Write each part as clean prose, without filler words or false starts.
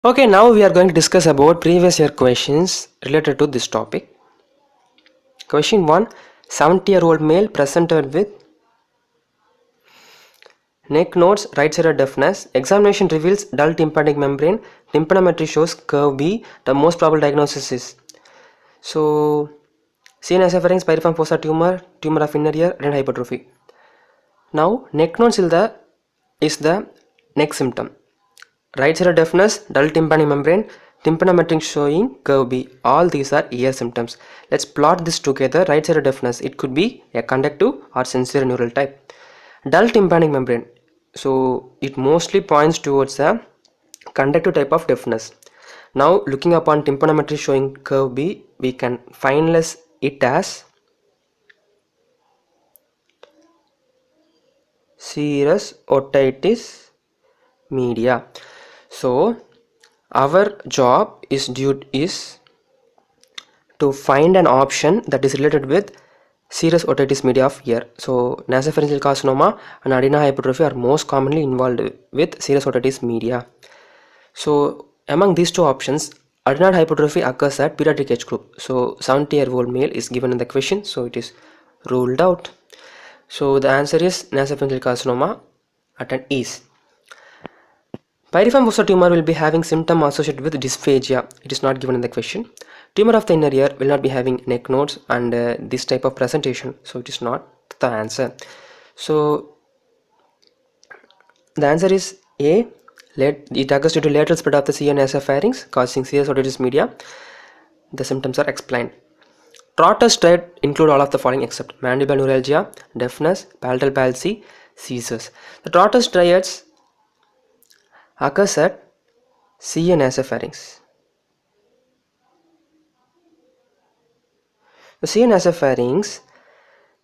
Okay, now we are going to discuss about previous year questions related to this topic. Question 1. 70-year-old male presented with neck nodes, right-sided deafness. Examination reveals dull tympanic membrane. Tympanometry shows curve B. The most probable diagnosis is. So, CNS pyriform fossa tumor, tumor of inner ear, and hypertrophy. Now, neck nodes is the neck symptom. Right sided deafness, dull tympanic membrane, tympanometric showing curve B. All these are ear symptoms. Let's plot this together. Right sided deafness, it could be a conductive or sensory neural type. Dull tympanic membrane, so it mostly points towards a conductive type of deafness. Now looking upon tympanometry showing curve B, we can finalize it as serous otitis media. So our job is to find an option that is related with serous otitis media of ear. So nasopharyngeal carcinoma and adenohypertrophy are most commonly involved with serous otitis media. So among these two options, adenoid hypertrophy occurs at pediatric age group. So 70-year-old male is given in the question, so it is ruled out. So the answer is nasopharyngeal carcinoma at an ease. Pyriform fossa tumor will be having symptom associated with dysphagia. It is not given in the question. Tumor of the inner ear will not be having neck nodes and this type of presentation. So it is not the answer. So the answer is A. It occurs due to lateral spread of the CNS pharynx causing serous otitis media. The symptoms are explained. Trotter's triad include all of the following except mandibular neuralgia, deafness, palatal palsy, seizures. The Trotter's triads occurs at CNS pharynx. The CNS pharynx.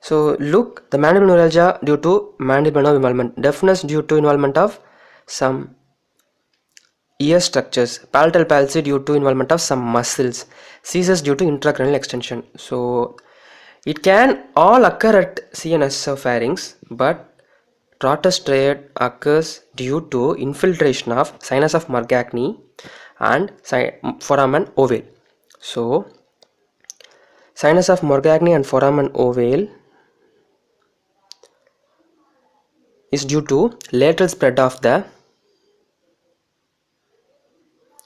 So look, the mandibular neuralgia due to mandibular nerve involvement, deafness due to involvement of some ear structures, palatal palsy due to involvement of some muscles, seizures due to intracranial extension. So it can all occur at CNS pharynx, but Trotter's triad occurs due to infiltration of sinus of Morgagni and foramen ovale. So sinus of Morgagni and foramen ovale is due to lateral spread of a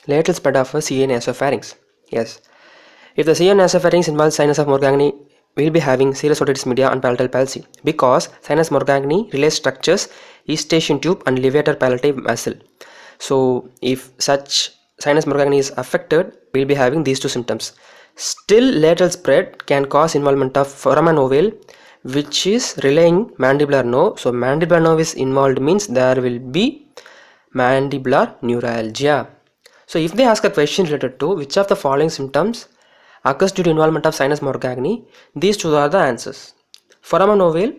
CNS pharynx. Yes. If the CNS pharynx involves sinus of Morgagni, we will be having serous otitis media and palatal palsy because sinus Morgagni relays structures Eustachian tube and levator palatal muscle. So if such sinus Morgagni is affected, we will be having these two symptoms. Still, lateral spread can cause involvement of foramen ovale, which is relaying mandibular nerve. So mandibular nerve is involved means there will be mandibular neuralgia. So if they ask a question related to which of the following symptoms occurs due to involvement of sinus Morgagni, these two are the answers. Foramen ovale,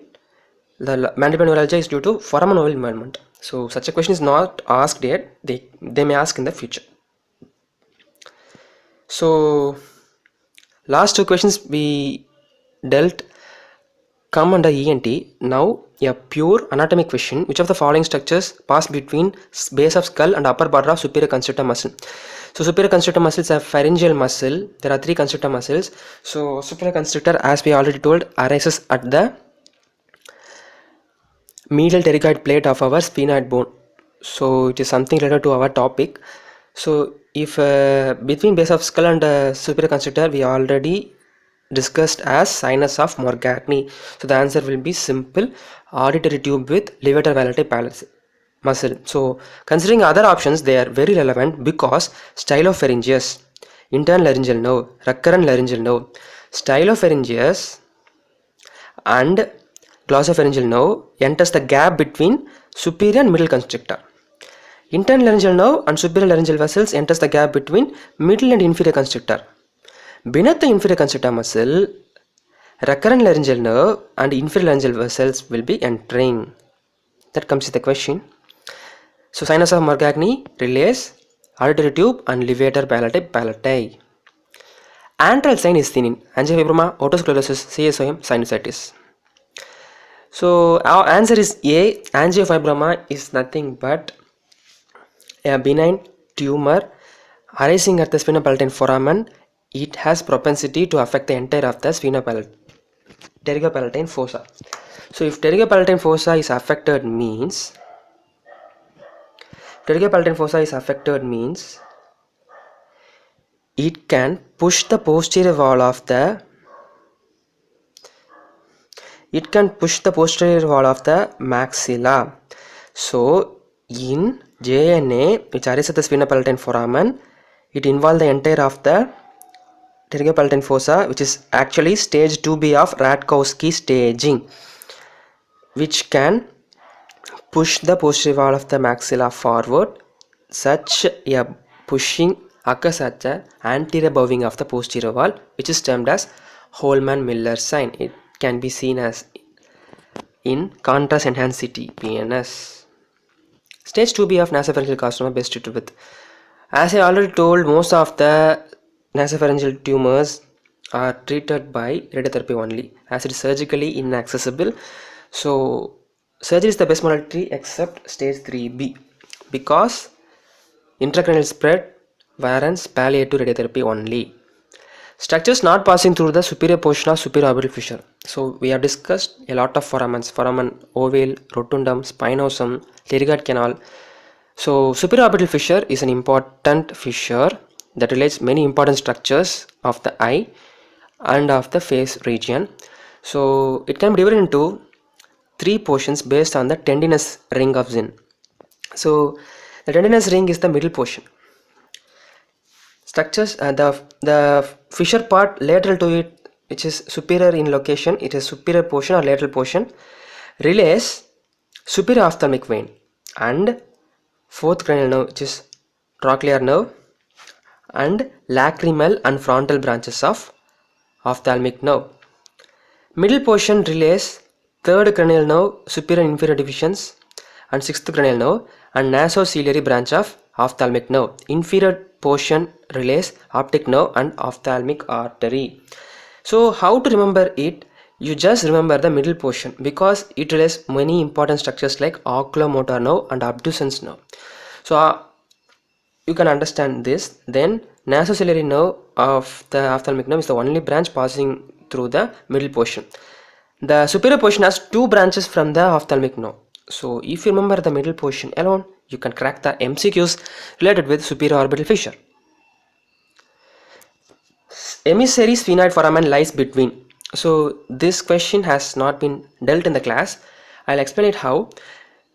the mandibular neuralgia is due to foramen ovale involvement. So such a question is not asked yet, they may ask in the future. So last two questions we dealt come under ENT. Now a pure anatomic question. Which of the following structures pass between base of skull and upper border of superior constrictor muscle? So superior constrictor muscle is a pharyngeal muscle. There are three constrictor muscles. So superior constrictor, as we already told, arises at the medial pterygoid plate of our sphenoid bone. So it is something related to our topic. So if between base of skull and superior constrictor, we already discussed as sinus of Morgagni. So the answer will be simple, auditory tube with levator palatal palsy muscle. So considering other options, they are very relevant because stylopharyngeus, internal laryngeal nerve, recurrent laryngeal nerve, stylopharyngeus and glossopharyngeal nerve enters the gap between superior and middle constrictor. Internal laryngeal nerve and superior laryngeal vessels enters the gap between middle and inferior constrictor. Beneath the inferior constrictor muscle, recurrent laryngeal nerve and inferior laryngeal vessels will be entering. That comes to the question. So sinus of Morgagni relays auditory tube and levator palatal palati. Antral sign is thenin, angiofibroma, otosclerosis, CSOM, sinusitis. So our answer is A. Angiofibroma is nothing but a benign tumor arising at the sphenopalatine foramen, it has propensity to affect the entire of the pterygopalatine fossa. So if pterygopalatine fossa is affected means it can push the posterior wall of the maxilla. So in JNA, which arises at the sphenopalatine foramen, it involves the entire of the pterygopalatine fossa, which is actually stage 2B of Radkowski staging, which can push the posterior wall of the maxilla forward. Such a pushing occurs at the anterior bowing of the posterior wall, which is termed as Holman-Miller sign. It can be seen as in contrast enhanced CT PNS. Stage 2B of nasopharyngeal carcinoma best treated with. As I already told, most of the nasopharyngeal tumors are treated by radiotherapy only, as it is surgically inaccessible. So surgery is the best modality except stage 3B, because intracranial spread warrants palliative radiotherapy only. Structures not passing through the superior portion of superior orbital fissure. So we have discussed a lot of foramens: foramen ovale, rotundum, spinosum, pterygoid canal. So superior orbital fissure is an important fissure that relates many important structures of the eye and of the face region. So it can be divided into 3 portions based on the tendinous ring of Zinn. So the tendinous ring is the middle portion. Structures, the fissure part lateral to it, which is superior in location, it is superior portion or lateral portion, relays superior ophthalmic vein and fourth cranial nerve, which is trochlear nerve, and lacrimal and frontal branches of ophthalmic nerve. Middle portion relays third cranial nerve, superior and inferior divisions, and sixth cranial nerve, and nasociliary branch of ophthalmic nerve. Inferior portion relays optic nerve and ophthalmic artery. So how to remember it? You just remember the middle portion, because it relays many important structures like oculomotor nerve and abducens nerve. So you can understand this. Then nasociliary nerve of the ophthalmic nerve is the only branch passing through the middle portion. The superior portion has 2 branches from the ophthalmic nerve. So if you remember the middle portion alone, you can crack the MCQs related with superior orbital fissure. Emissary sphenoid foramen lies between. So this question has not been dealt in the class. I'll explain it how.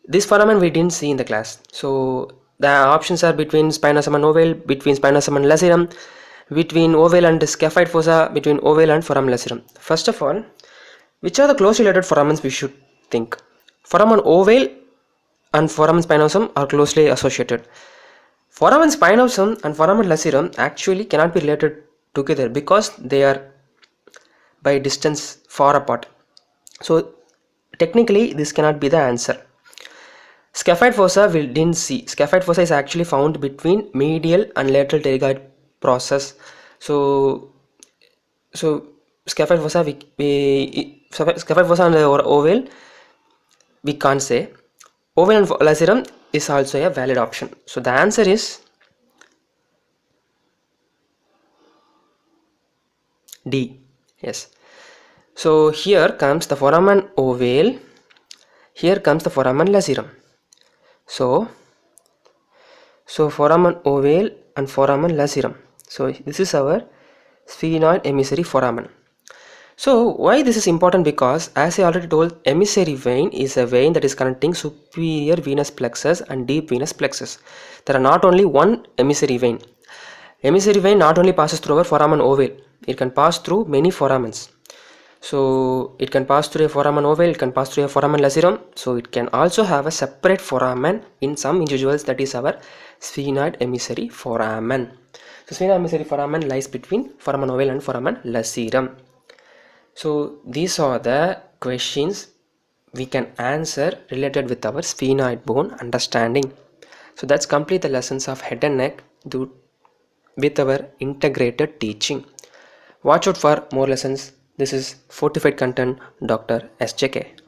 This foramen we didn't see in the class. So the options are between spinosum and ovale, between spinosum and lacerum, between ovale and scaphoid fossa, between ovale and foramen lacerum. First of all, which are the closely related foramens we should think? Foramen ovale and foramen spinosum are closely associated. Foramen spinosum and foramen lacerum actually cannot be related together because they are by distance far apart. So technically this cannot be the answer. Scaphoid fossa we didn't see. Scaphoid fossa is actually found between medial and lateral pterygoid process. So scaphoid fossa scaphoid fossa and ovale we can't say. Ovale and lacerum is also a valid option. So the answer is D. Yes. So here comes the foramen ovale, here comes the foramen lacerum. So foramen ovale and foramen lacerum. So this is our sphenoid emissary foramen. So why this is important? Because as I already told, emissary vein is a vein that is connecting superior venous plexus and deep venous plexus. There are not only one emissary vein. Emissary vein not only passes through our foramen ovale, it can pass through many foramens. So it can pass through a foramen ovale, it can pass through a foramen lacerum. So it can also have a separate foramen in some individuals, that is our sphenoid emissary foramen. So sphenoid emissary foramen lies between foramen ovale and foramen lacerum. So these are the questions we can answer related with our sphenoid bone understanding. So that's complete the lessons of head and neck with our integrated teaching. Watch out for more lessons. This is Fortified Content, Dr. SJK.